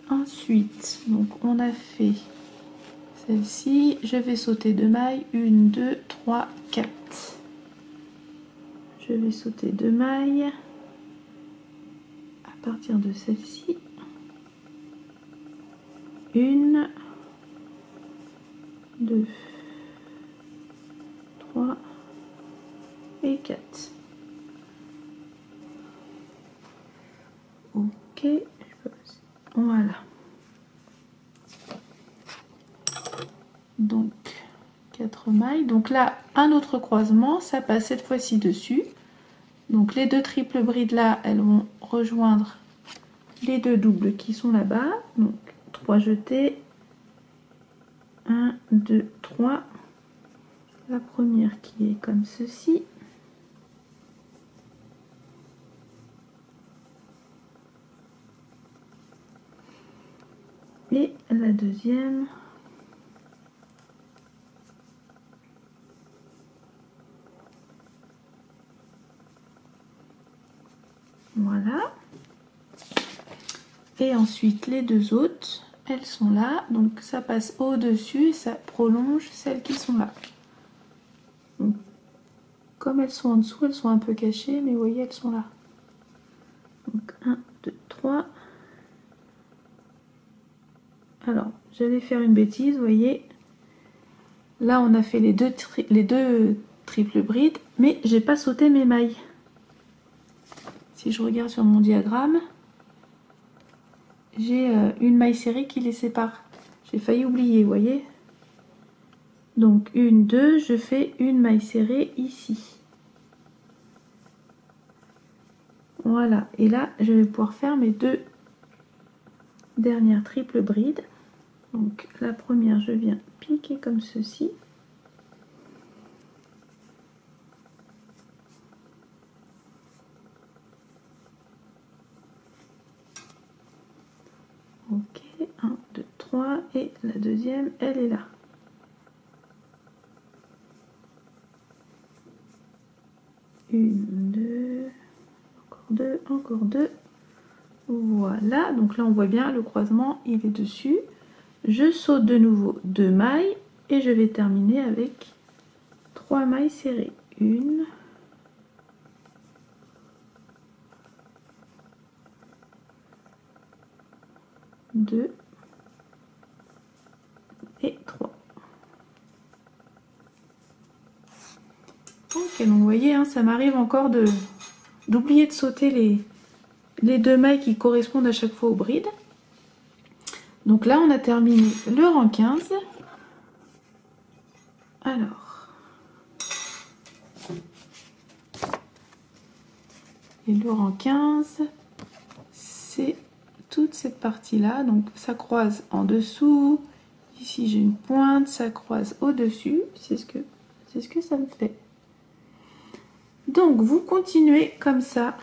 Speaker 1: Ensuite, donc on a fait celle-ci, je vais sauter 2 mailles, 1, 2, 3, 4. Je vais sauter 2 mailles à partir de celle-ci. 1, 2, 3 et 4. Ok, voilà. Donc 4 mailles. Donc là, un autre croisement, ça passe cette fois-ci dessus. Donc les 2 triples brides là, elles vont rejoindre les 2 doubles qui sont là-bas. Donc 3 jetés. 1, 2, 3. La première qui est comme ceci. Et la deuxième. Voilà. Et ensuite les 2 autres, elles sont là. Donc ça passe au-dessus et ça prolonge celles qui sont là. Donc, comme elles sont en dessous, elles sont un peu cachées, mais vous voyez, elles sont là. Donc 1, 2, 3. Alors, j'allais faire une bêtise, vous voyez. Là, on a fait les deux triples brides, mais j'ai pas sauté mes mailles. Si je regarde sur mon diagramme, j'ai une maille serrée qui les sépare. J'ai failli oublier, vous voyez. Donc 1, 2, je fais une maille serrée ici. Voilà, et là, je vais pouvoir faire mes 2 dernières triples brides. Donc la première, je viens piquer comme ceci. Ok, 1, 2, 3, et la deuxième, elle est là. Une, 2, encore 2, encore 2. Voilà, donc là on voit bien le croisement, il est dessus. Je saute de nouveau 2 mailles et je vais terminer avec 3 mailles serrées. 1, 2 et 3. Ok, donc vous voyez, hein, ça m'arrive encore d'oublier de sauter les 2 mailles qui correspondent à chaque fois aux brides. Donc là, on a terminé le rang 15. Alors, et le rang 15, c'est toute cette partie-là. Donc ça croise en dessous. Ici, j'ai une pointe, ça croise au-dessus. C'est ce que ça me fait. Donc, vous continuez comme ça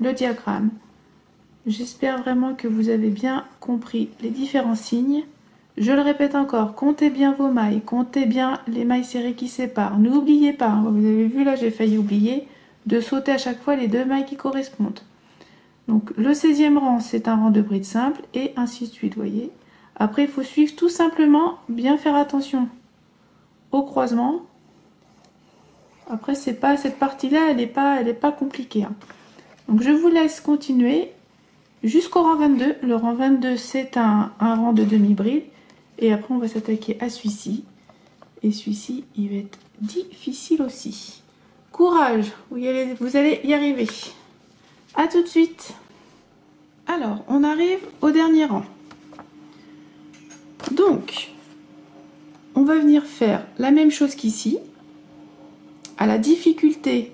Speaker 1: le diagramme. J'espère vraiment que vous avez bien compris les différents signes. Je le répète encore, comptez bien vos mailles, comptez bien les mailles serrées qui séparent. N'oubliez pas, hein, vous avez vu là, j'ai failli oublier, de sauter à chaque fois les 2 mailles qui correspondent. Donc le 16e rang, c'est un rang de brides simples et ainsi de suite, vous voyez. Après, il faut suivre tout simplement, bien faire attention au croisement. Après, c'est pas cette partie-là, elle est pas compliquée, hein. Donc je vous laisse continuer jusqu'au rang 22. Le rang 22, c'est un rang de demi-bride. Et après, on va s'attaquer à celui-ci. Et celui-ci, il va être difficile aussi. Courage, vous allez y arriver. À tout de suite. Alors, on arrive au dernier rang. Donc, on va venir faire la même chose qu'ici. À la difficulté,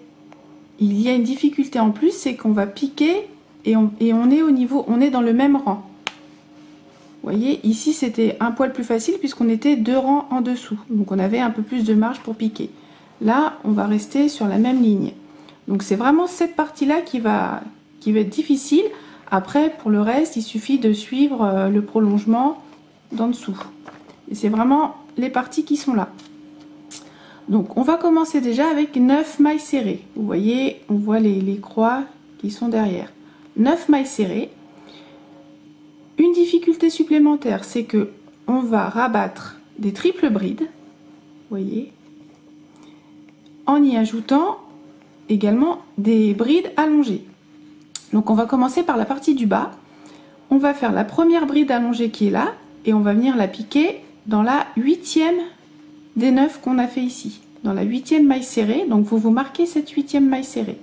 Speaker 1: il y a une difficulté en plus, c'est qu'on va piquer et on est au niveau, on est dans le même rang. Vous voyez, ici c'était un poil plus facile puisqu'on était 2 rangs en dessous. Donc on avait un peu plus de marge pour piquer. Là, on va rester sur la même ligne. Donc c'est vraiment cette partie-là qui va être difficile. Après, pour le reste, il suffit de suivre le prolongement d'en dessous. Et c'est vraiment les parties qui sont là. Donc on va commencer déjà avec 9 mailles serrées. Vous voyez, on voit les croix qui sont derrière. 9 mailles serrées. Une difficulté supplémentaire, c'est que on va rabattre des triples brides, vous voyez, en y ajoutant également des brides allongées. Donc on va commencer par la partie du bas. On va faire la première bride allongée qui est là et on va venir la piquer dans la 8e des 9 qu'on a fait ici, dans la 8e maille serrée. Donc vous marquez cette 8e maille serrée.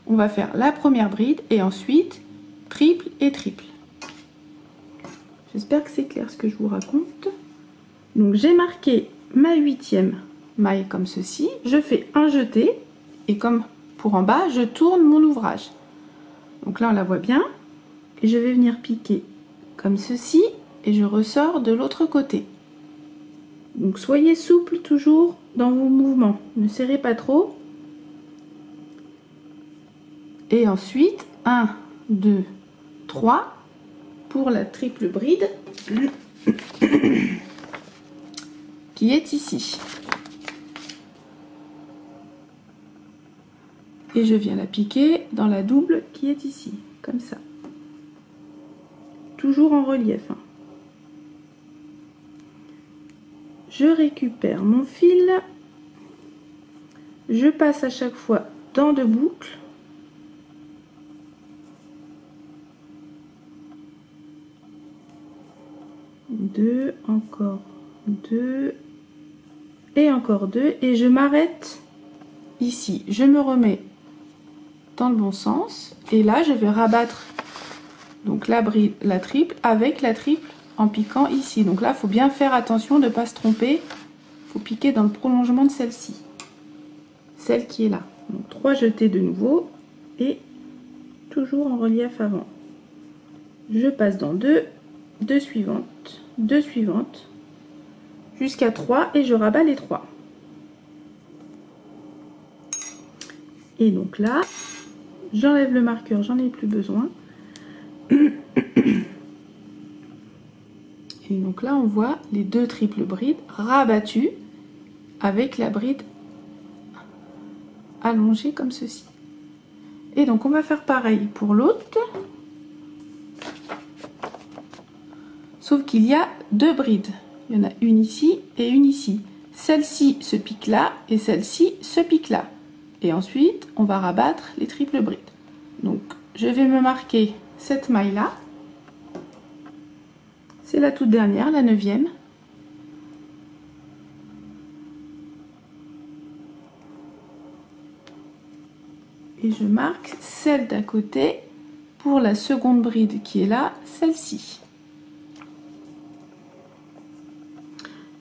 Speaker 1: On va faire la première bride et ensuite triple et triple. J'espère que c'est clair ce que je vous raconte. Donc j'ai marqué ma 8e maille comme ceci. Je fais un jeté et comme pour en bas, je tourne mon ouvrage. Donc là on la voit bien. Et je vais venir piquer comme ceci et je ressors de l'autre côté. Donc soyez souple toujours dans vos mouvements. Ne serrez pas trop. Et ensuite 1, 2, 3. Pour la triple bride qui est ici. Et je viens la piquer dans la double qui est ici, comme ça. Toujours en relief. Je récupère mon fil. Je passe à chaque fois dans 2 boucles. Deux, encore 2 et encore 2 et je m'arrête ici. Je me remets dans le bon sens et là je vais rabattre donc la bride, la triple avec la triple en piquant ici. Donc là il faut bien faire attention de ne pas se tromper. Il faut piquer dans le prolongement de celle-ci, celle qui est là. Donc 3 jetés de nouveau et toujours en relief avant. Je passe dans 2 suivantes, 2 suivantes, jusqu'à 3 et je rabats les 3. Et donc là, j'enlève le marqueur, j'en ai plus besoin. Et donc là, on voit les 2 triples brides rabattues avec la bride allongée comme ceci. Et donc on va faire pareil pour l'autre. Sauf qu'il y a 2 brides. Il y en a une ici et une ici. Celle-ci se pique là et celle-ci se pique là. Et ensuite, on va rabattre les triples brides. Donc, je vais me marquer cette maille-là. C'est la toute dernière, la 9e. Et je marque celle d'à côté pour la seconde bride qui est là, celle-ci.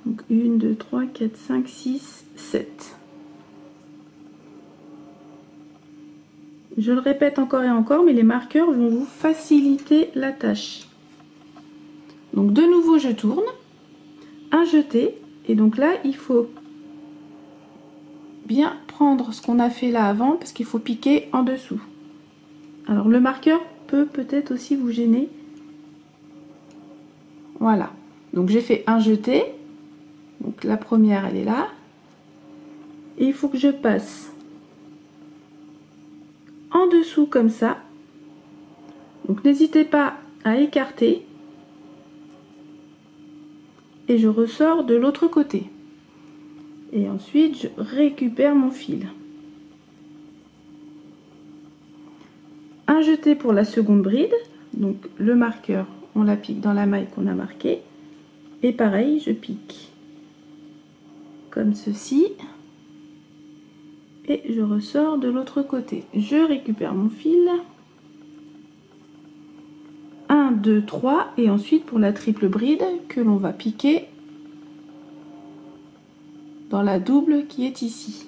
Speaker 1: Donc 1, 2, 3, 4, 5, 6, 7. Je le répète encore et encore, mais les marqueurs vont vous faciliter la tâche. Donc de nouveau, je tourne, un jeté, et donc là, il faut bien prendre ce qu'on a fait là avant, parce qu'il faut piquer en dessous. Alors le marqueur peut peut-être aussi vous gêner. Voilà, donc j'ai fait un jeté. Donc la première elle est là et il faut que je passe en dessous comme ça. Donc n'hésitez pas à écarter et je ressors de l'autre côté et ensuite je récupère mon fil. Un jeté pour la seconde bride, donc le marqueur on la pique dans la maille qu'on a marquée et pareil je pique comme ceci et je ressors de l'autre côté. Je récupère mon fil, 1, 2, 3 et ensuite pour la triple bride que l'on va piquer dans la double qui est ici.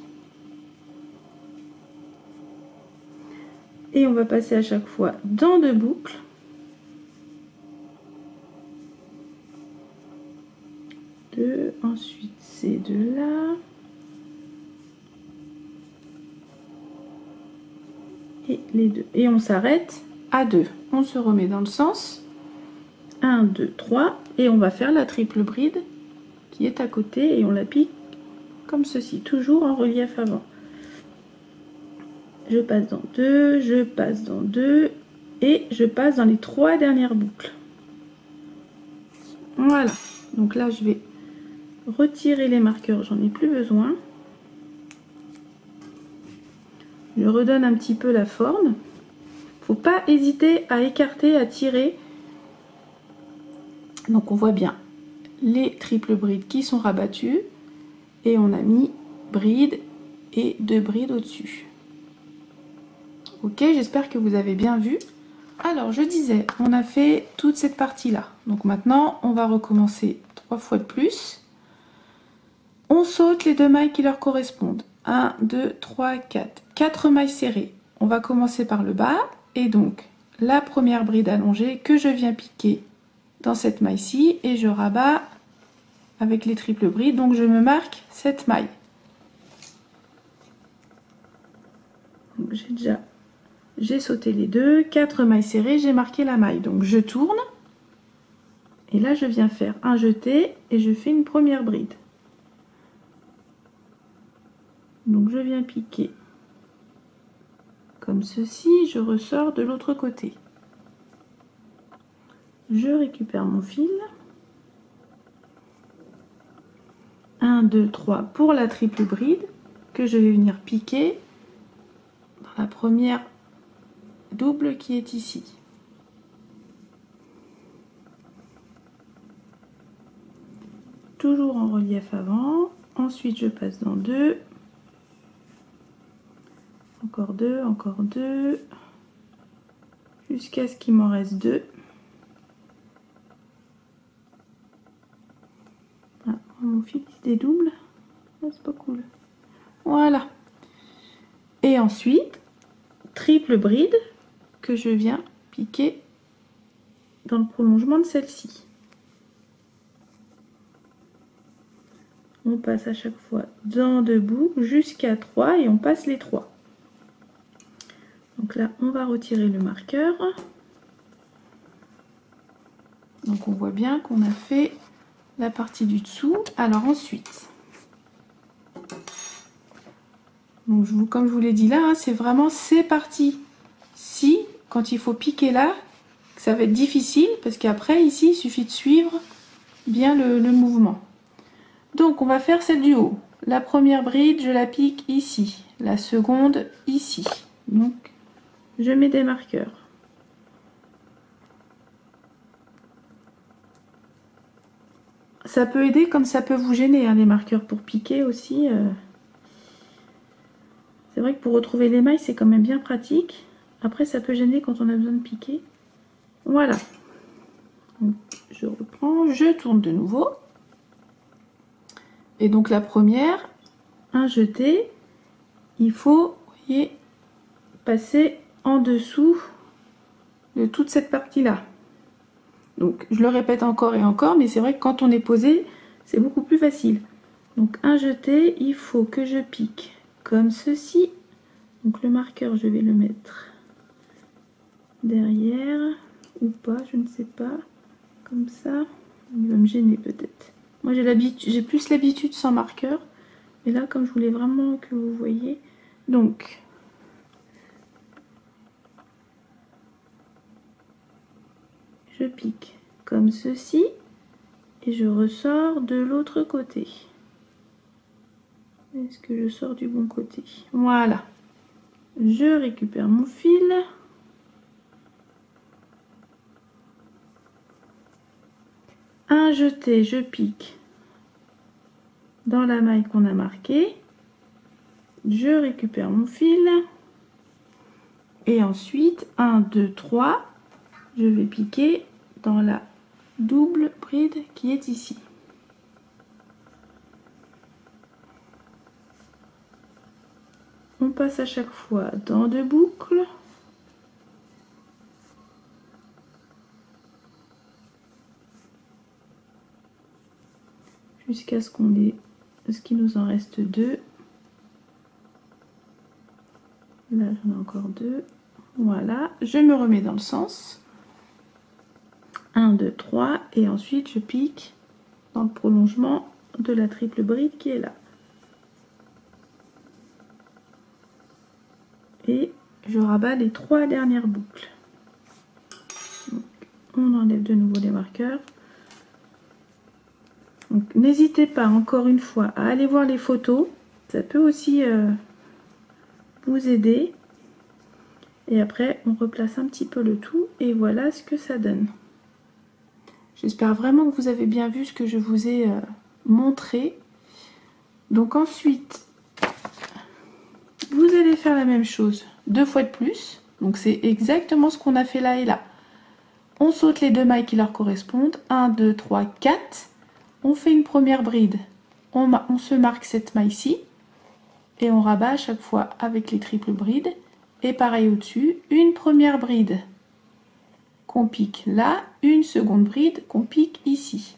Speaker 1: Et on va passer à chaque fois dans 2 boucles. et les deux. Et on s'arrête à 2. On se remet dans le sens. 1, 2, 3. Et on va faire la triple bride qui est à côté et on la pique comme ceci, toujours en relief avant. Je passe dans 2, je passe dans 2 et je passe dans les 3 dernières boucles. Voilà, donc là je vais retirer les marqueurs, j'en ai plus besoin. Je redonne un petit peu la forme. Faut pas hésiter à écarter, à tirer. Donc on voit bien les triples brides qui sont rabattues et on a mis bride et 2 brides au-dessus. Ok, j'espère que vous avez bien vu. Alors je disais, on a fait toute cette partie là. Donc maintenant on va recommencer 3 fois de plus. On saute les 2 mailles qui leur correspondent. 1, 2, 3, 4. 4 mailles serrées. On va commencer par le bas. Et donc, la première bride allongée que je viens piquer dans cette maille-ci. Et je rabats avec les triples brides. Donc, je me marque cette maille. Donc, j'ai sauté les 2. 4 mailles serrées. J'ai marqué la maille. Donc, je tourne. Et là, je viens faire un jeté. Et je fais une première bride. Donc je viens piquer comme ceci, je ressors de l'autre côté. Je récupère mon fil. 1, 2, 3 pour la triple bride que je vais venir piquer dans la première double qui est ici. Toujours en relief avant. Ensuite je passe dans 2. Encore 2, jusqu'à ce qu'il m'en reste 2. Ah, mon fil se dédouble, c'est pas cool. Voilà. Et ensuite, triple bride que je viens piquer dans le prolongement de celle-ci. On passe à chaque fois dans 2 boucles jusqu'à 3 et on passe les 3. Donc là, on va retirer le marqueur. Donc on voit bien qu'on a fait la partie du dessous. Alors ensuite, donc comme je vous l'ai dit là, hein, c'est vraiment ces parties-ci, quand il faut piquer là, que ça va être difficile, parce qu'après ici, il suffit de suivre bien le mouvement. Donc on va faire celle du haut. La première bride, je la pique ici. La seconde, ici. Donc je mets des marqueurs. Ça peut aider comme ça peut vous gêner, hein, les marqueurs pour piquer aussi. C'est vrai que pour retrouver les mailles, c'est quand même bien pratique. Après, ça peut gêner quand on a besoin de piquer. Voilà. Donc, je reprends, je tourne de nouveau. Et donc la première, un jeté, il faut, vous voyez, passer en dessous de toute cette partie-là. Donc je le répète encore et encore, mais c'est vrai que quand on est posé, c'est beaucoup plus facile. Donc un jeté, il faut que je pique comme ceci. Donc le marqueur, je vais le mettre derrière ou pas, je ne sais pas. Comme ça, il va me gêner peut-être. Moi j'ai plus l'habitude sans marqueur. Mais là, comme je voulais vraiment que vous voyez, donc je pique comme ceci et je ressors de l'autre côté. Est-ce que je sors du bon côté? Voilà. Je récupère mon fil. Un jeté, je pique dans la maille qu'on a marquée. Je récupère mon fil. Et ensuite, 1, 2, 3, je vais piquer dans la double bride qui est ici. On passe à chaque fois dans 2 boucles. Jusqu'à ce qu'il nous en reste 2. Là, j'en ai encore 2. Voilà, je me remets dans le sens. 1, 2, 3 et ensuite je pique dans le prolongement de la triple bride qui est là. Et je rabats les 3 dernières boucles. Donc, on enlève de nouveau les marqueurs. Donc n'hésitez pas encore une fois à aller voir les photos, ça peut aussi vous aider. Et après on replace un petit peu le tout et voilà ce que ça donne. J'espère vraiment que vous avez bien vu ce que je vous ai montré. Donc ensuite, vous allez faire la même chose 2 fois de plus. Donc c'est exactement ce qu'on a fait là et là. On saute les 2 mailles qui leur correspondent. 1, 2, 3, 4. On fait une première bride. On se marque cette maille-ci. Et on rabat à chaque fois avec les triples brides. Et pareil au-dessus, une première bride qu'on pique là, une seconde bride qu'on pique ici.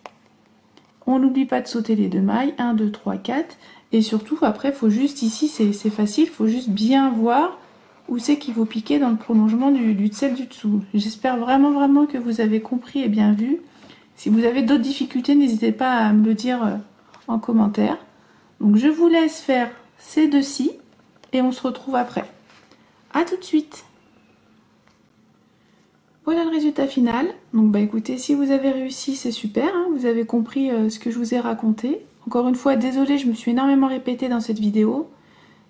Speaker 1: On n'oublie pas de sauter les 2 mailles, 1, 2, 3, 4. Et surtout, après, il faut juste ici, c'est facile, il faut juste bien voir où c'est qu'il faut piquer dans le prolongement de celle du dessous. J'espère vraiment que vous avez compris et bien vu. Si vous avez d'autres difficultés, n'hésitez pas à me le dire en commentaire. Donc je vous laisse faire ces 2-ci et on se retrouve après. A tout de suite. Voilà le résultat final. Donc bah écoutez, si vous avez réussi, c'est super, hein, vous avez compris ce que je vous ai raconté. Encore une fois, désolée, je me suis énormément répétée dans cette vidéo,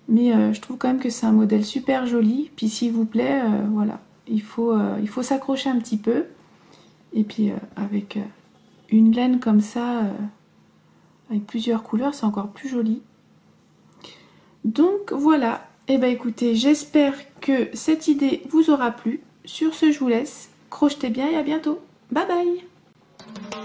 Speaker 1: mais je trouve quand même que c'est un modèle super joli. Puis s'il vous plaît, voilà, il faut s'accrocher un petit peu. Et puis avec une laine comme ça, avec plusieurs couleurs, c'est encore plus joli. Donc voilà, et bah écoutez, j'espère que cette idée vous aura plu. Sur ce, je vous laisse. Crochetez bien et à bientôt. Bye bye!